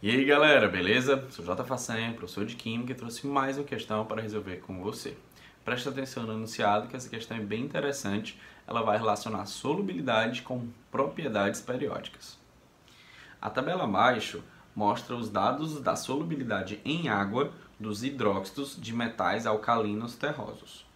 E aí galera, beleza? Sou J. Façanha, professor de Química, e trouxe mais uma questão para resolver com você. Preste atenção no enunciado que essa questão é bem interessante, ela vai relacionar solubilidade com propriedades periódicas. A tabela abaixo mostra os dados da solubilidade em água dos hidróxidos de metais alcalinos terrosos.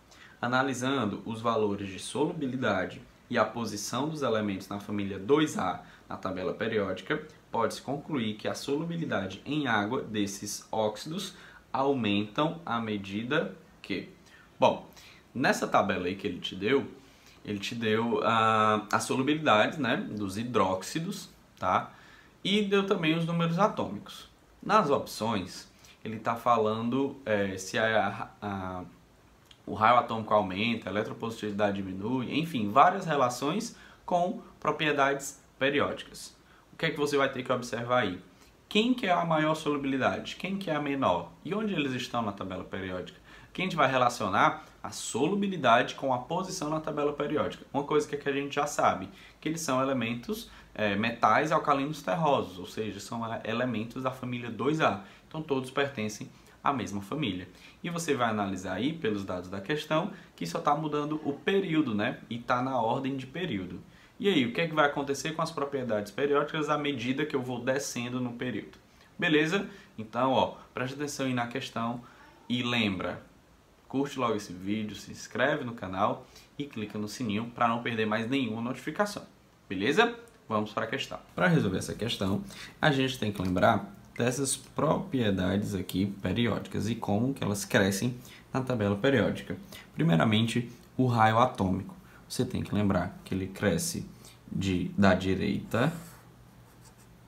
Analisando os valores de solubilidade e a posição dos elementos na família 2A na tabela periódica, pode-se concluir que a solubilidade em água desses óxidos aumentam à medida que... Bom, nessa tabela aí que ele te deu a solubilidade, né, dos hidróxidos, tá? E deu também os números atômicos. Nas opções, ele está falando se o raio atômico aumenta, a eletropositividade diminui, enfim, várias relações com propriedades periódicas. O que é que você vai ter que observar aí? Quem que é a maior solubilidade? Quem que é a menor? E onde eles estão na tabela periódica? Que a gente vai relacionar a solubilidade com a posição na tabela periódica. Uma coisa que a gente já sabe, que eles são elementos metais alcalinos terrosos, ou seja, são elementos da família 2A. Então todos pertencem à mesma família. E você vai analisar aí, pelos dados da questão, que só está mudando o período, né? E está na ordem de período. E aí, o que é que vai acontecer com as propriedades periódicas à medida que eu vou descendo no período? Beleza? Então, ó, preste atenção aí na questão e lembra, curte logo esse vídeo, se inscreve no canal e clica no sininho para não perder mais nenhuma notificação. Beleza? Vamos para a questão. Para resolver essa questão, a gente tem que lembrar dessas propriedades aqui periódicas e como que elas crescem na tabela periódica. Primeiramente, o raio atômico. Você tem que lembrar que ele cresce da direita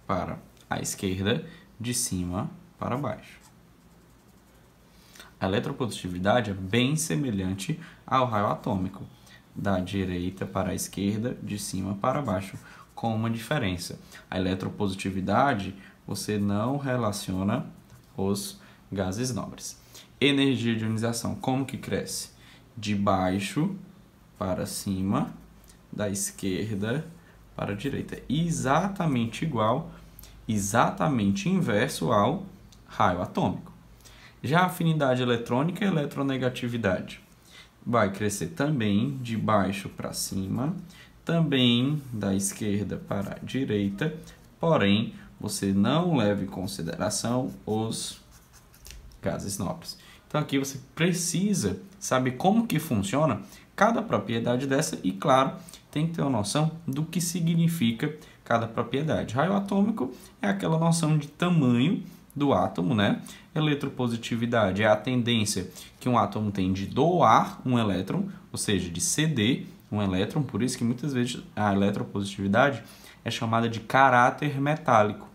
para a esquerda, de cima para baixo. A eletropositividade é bem semelhante ao raio atômico, da direita para a esquerda, de cima para baixo, com uma diferença. A eletropositividade você não relaciona os gases nobres. Energia de ionização, como que cresce? De baixo para cima, da esquerda para a direita. Exatamente igual, exatamente inverso ao raio atômico. Já a afinidade eletrônica e eletronegatividade vai crescer também de baixo para cima, também da esquerda para a direita, porém você não leva em consideração os gases nobres. Então aqui você precisa saber como que funciona cada propriedade dessa e, claro, tem que ter uma noção do que significa cada propriedade. Raio atômico é aquela noção de tamanho do átomo, né? Eletropositividade é a tendência que um átomo tem de doar um elétron, ou seja, de ceder um elétron, por isso que muitas vezes a eletropositividade é chamada de caráter metálico.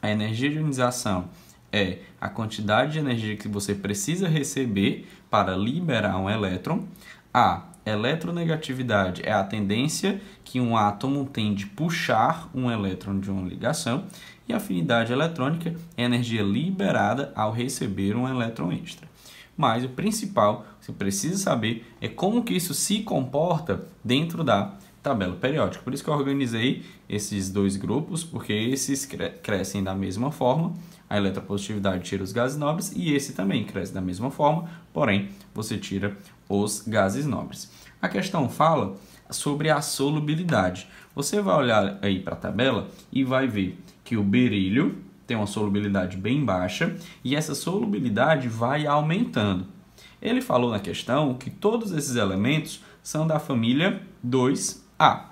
A energia de ionização é a quantidade de energia que você precisa receber para liberar um elétron. A eletronegatividade é a tendência que um átomo tem de puxar um elétron de uma ligação. E a afinidade eletrônica é a energia liberada ao receber um elétron extra. Mas o principal, você precisa saber, é como que isso se comporta dentro da tabela periódica. Por isso que eu organizei esses dois grupos, porque esses crescem da mesma forma. A eletropositividade tira os gases nobres e esse também cresce da mesma forma, porém você tira os gases nobres. A questão fala sobre a solubilidade. Você vai olhar aí para a tabela e vai ver que o berílio tem uma solubilidade bem baixa e essa solubilidade vai aumentando. Ele falou na questão que todos esses elementos são da família 2A.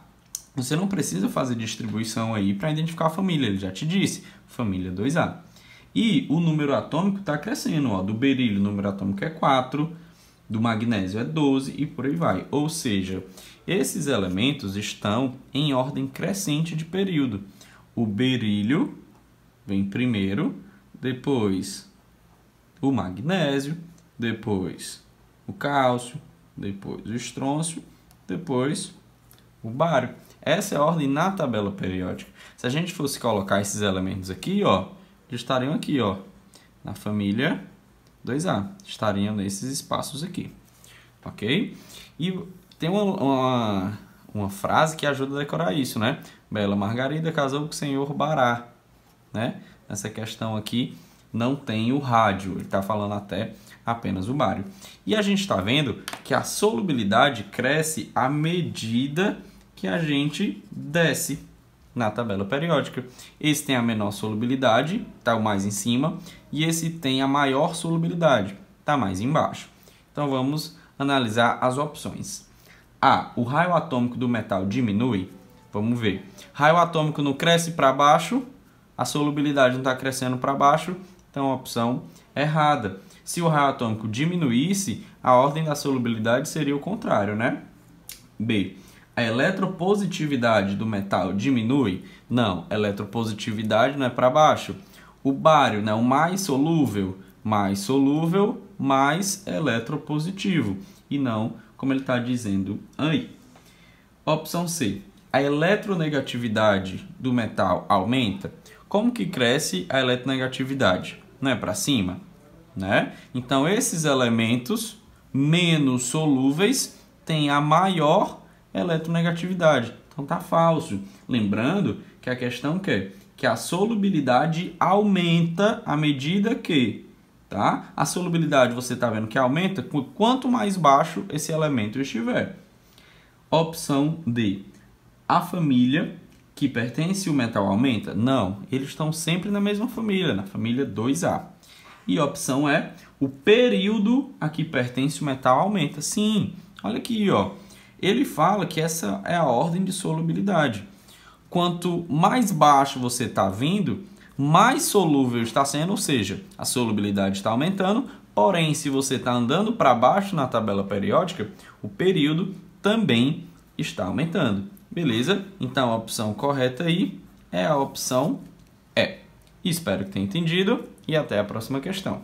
Você não precisa fazer distribuição aí para identificar a família, ele já te disse, família 2A. E o número atômico está crescendo, ó. Do berílio o número atômico é 4, do magnésio é 12 e por aí vai. Ou seja, esses elementos estão em ordem crescente de período. O berílio vem primeiro, depois o magnésio, depois o cálcio, depois o estrôncio, depois o bário. Essa é a ordem na tabela periódica. Se a gente fosse colocar esses elementos aqui, ó, eles estariam aqui, ó, na família 2A. Estariam nesses espaços aqui, ok? E tem uma frase que ajuda a decorar isso, né? Bela Margarida casou com o senhor Bará, né? Nessa questão aqui não tem o rádio, ele está falando até apenas o bário. E a gente está vendo que a solubilidade cresce à medida que a gente desce na tabela periódica. Esse tem a menor solubilidade, está o mais em cima, e esse tem a maior solubilidade, está mais embaixo. Então vamos analisar as opções. A. O raio atômico do metal diminui. Vamos ver. Raio atômico não cresce para baixo, a solubilidade não está crescendo para baixo, então a opção errada. Se o raio atômico diminuísse, a ordem da solubilidade seria o contrário, né? B. A eletropositividade do metal diminui? Não, eletropositividade não é para baixo. O bário, né, o mais solúvel, mais eletropositivo. E não, como ele está dizendo aí. Opção C. A eletronegatividade do metal aumenta? Como que cresce a eletronegatividade? Não é para cima? Né? Então, esses elementos menos solúveis têm a maior eletronegatividade. Então, tá falso. Lembrando que a questão que a solubilidade aumenta à medida que, tá? A solubilidade você está vendo que aumenta quanto mais baixo esse elemento estiver. Opção D. A família que pertence ao metal aumenta? Não, eles estão sempre na mesma família, na família 2A. E a opção é o período a que pertence o metal aumenta. Sim, olha aqui, ó. Ele fala que essa é a ordem de solubilidade. Quanto mais baixo você está vindo, mais solúvel está sendo, ou seja, a solubilidade está aumentando. Porém, se você está andando para baixo na tabela periódica, o período também está aumentando. Beleza? Então, a opção correta aí é a opção E. Espero que tenha entendido e até a próxima questão.